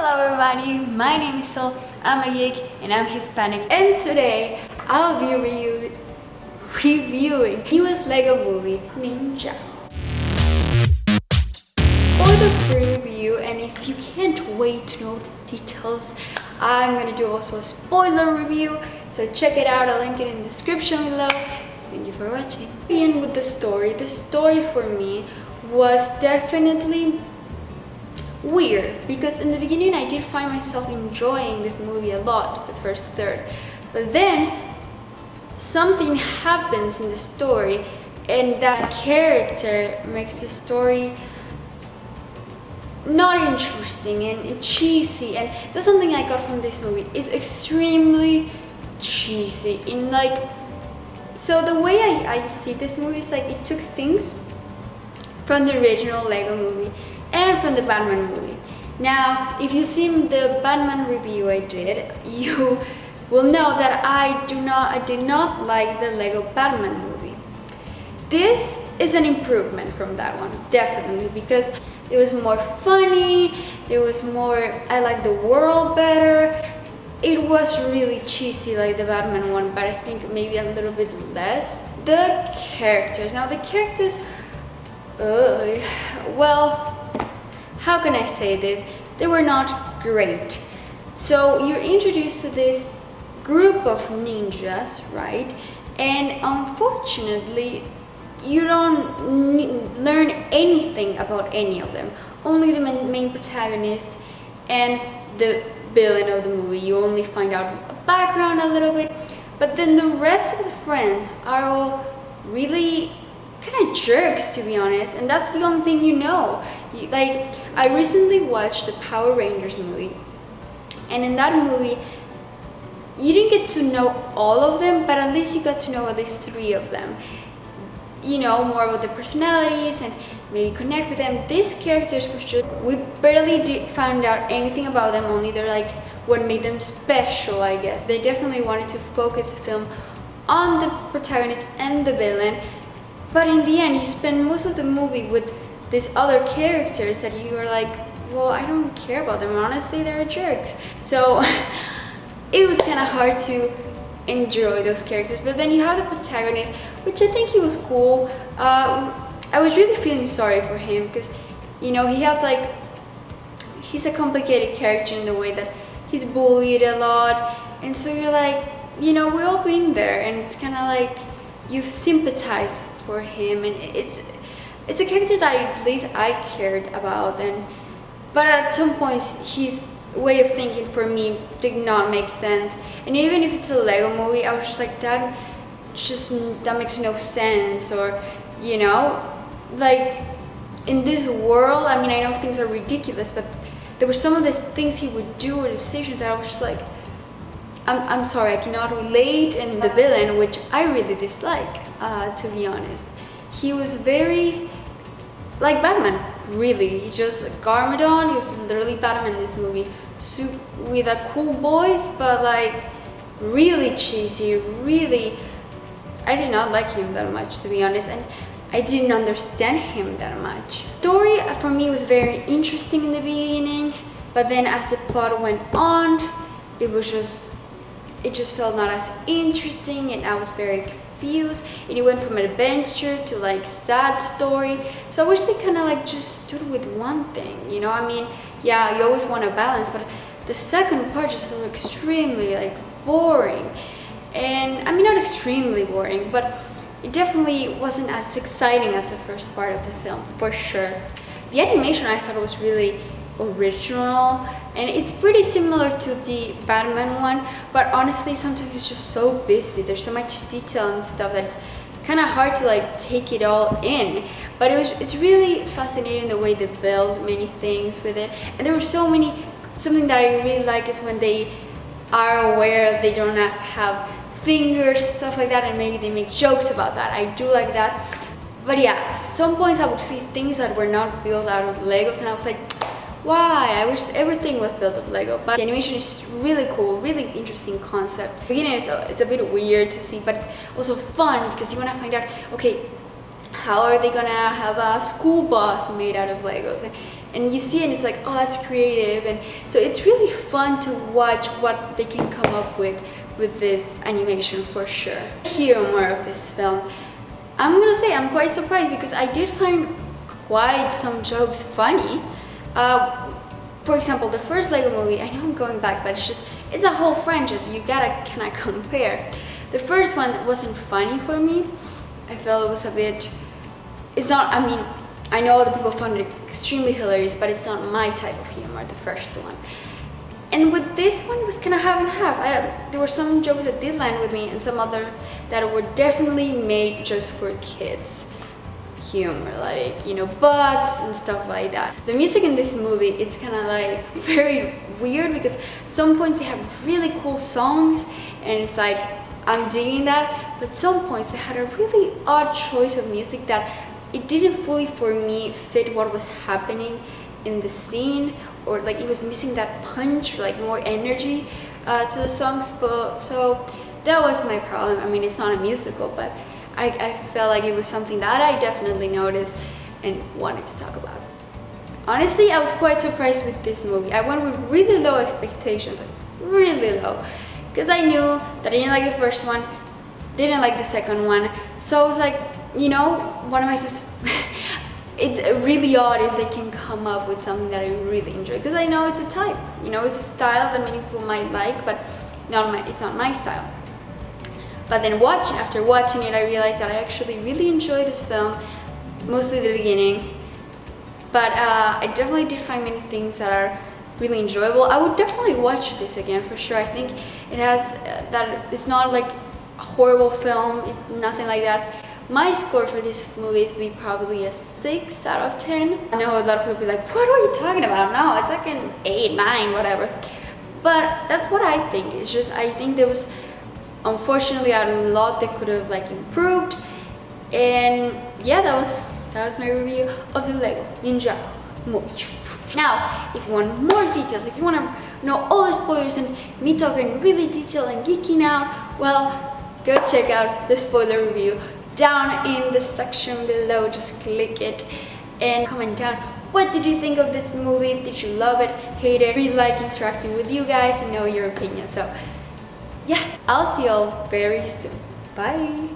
Hello everybody, my name is Sol, I'm a geek and I'm Hispanic, and today I'll be reviewing newest Lego movie, Ninjago. For the preview, and if you can't wait to know the details, I'm gonna do also a spoiler review, so check it out, I'll link it in the description below. Thank you for watching. Begin with the story. The story for me was definitely weird because in the beginning I did find myself enjoying this movie a lot, the first third, but then something happens in the story and that character makes the story not interesting and cheesy, and that's something I got from this movie. It's extremely cheesy in so the way I see this movie is like it took things from the original Lego movie and from the Batman movie. Now, if you've seen the Batman review I did, you will know that I did not like the Lego Batman movie. This is an improvement from that one, definitely, because it was more funny, it was more, I like the world better. It was really cheesy like the Batman one, but I think maybe a little bit less. The characters, well, how can I say this? They were not great. So you're introduced to this group of ninjas, right? And unfortunately, you don't learn anything about any of them. Only the main protagonist and the villain of the movie. You only find out a background a little bit, but then the rest of the friends are all really kind of jerks, to be honest, and that's the only thing you know. I recently watched the Power Rangers movie, and in that movie you didn't get to know all of them, but at least you got to know at least 3 of them. You know more about their personalities and maybe connect with them. These characters were just, we barely found out anything about them, only they're like what made them special, I guess. They definitely wanted to focus the film on the protagonist and the villain, but in the end, you spend most of the movie with these other characters that you are like, well, I don't care about them. Honestly, they're jerks. So it was kind of hard to enjoy those characters. But then you have the protagonist, which I think he was cool. I was really feeling sorry for him because, you know, he's a complicated character in the way that he's bullied a lot. And so you're like, you know, we've all been there, and it's kind of like you sympathize for him, and it's a character that at least I cared about, but at some points his way of thinking for me did not make sense. And even if it's a Lego movie, I was just like, that makes no sense. Or, you know, like in this world, I mean, I know things are ridiculous, but there were some of the things he would do or decisions that I was just like, I'm sorry, I cannot relate. And the villain, which I really dislike, to be honest, he was very like Batman, really. He just Garmadon, he was literally Batman in this movie, with a cool voice, but like really cheesy, really. I did not like him that much, to be honest, and I didn't understand him that much. Story for me was very interesting in the beginning, but then as the plot went on, it just felt not as interesting, and I was very confused, and it went from an adventure to like sad story. So I wish they kind of like just stood with one thing, you know. I mean, yeah, you always want a balance, but the second part just felt extremely like boring. And I mean, not extremely boring, but it definitely wasn't as exciting as the first part of the film, for sure. The animation I thought was really original, and it's pretty similar to the Batman one, but honestly sometimes it's just so busy, there's so much detail and stuff that it's kind of hard to like take it all in. But it's really fascinating the way they build many things with it, and there were something that I really like is when they are aware they don't have fingers and stuff like that, and maybe they make jokes about that. I do like that. But yeah, at some points I would see things that were not built out of Legos, and I was like, why? I wish everything was built of Lego. But the animation is really cool, really interesting concept. Beginning it's a bit weird to see, but it's also fun because you want to find out, okay, how are they gonna have a school bus made out of Legos? And and you see it and it's like, oh, that's creative. And so it's really fun to watch what they can come up with this animation for sure. Humor of this film, I'm gonna say I'm quite surprised because I did find quite some jokes funny. For example, the first Lego movie, I know I'm going back, but it's a whole franchise, you gotta kind of compare. The first one wasn't funny for me. I felt it was a bit, it's not, I mean, I know other people found it extremely hilarious, but it's not my type of humor, the first one. And with this one, it was kind of half and half. There were some jokes that did land with me and some other that were definitely made just for kids. Humor, like, you know, butts and stuff like that. The music in this movie, it's kind of like very weird because at some points they have really cool songs and it's like, I'm digging that, but some points they had a really odd choice of music that it didn't fully, for me, fit what was happening in the scene, or like it was missing that punch, or like more energy to the songs. So that was my problem. I mean, it's not a musical, but I felt like it was something that I definitely noticed and wanted to talk about. Honestly, I was quite surprised with this movie. I went with really low expectations, like really low, because I knew that I didn't like the first one, didn't like the second one. So I was like, you know, what am I supposed to... It's really odd if they can come up with something that I really enjoy, because I know it's a type, you know, it's a style that many people might like, but it's not my style. But then after watching it, I realized that I actually really enjoyed this film, mostly the beginning. But I definitely did find many things that are really enjoyable. I would definitely watch this again for sure. I think it has that it's not like a horrible film, nothing like that. My score for this movie would be probably a 6 out of 10. I know a lot of people will be like, what are you talking about? No, it's like an 8, 9, whatever. But that's what I think. It's just, I think there was, unfortunately, a lot that could have like improved. And yeah, that was my review of the Lego Ninjago movie. Now, if you want more details, if you want to know all the spoilers and me talking really detailed and geeking out, well, go check out the spoiler review down in the section below. Just click it and comment down, what did you think of this movie? Did you love it, hate it? I really like interacting with you guys and know your opinion. So yeah, I'll see you all very soon. Bye.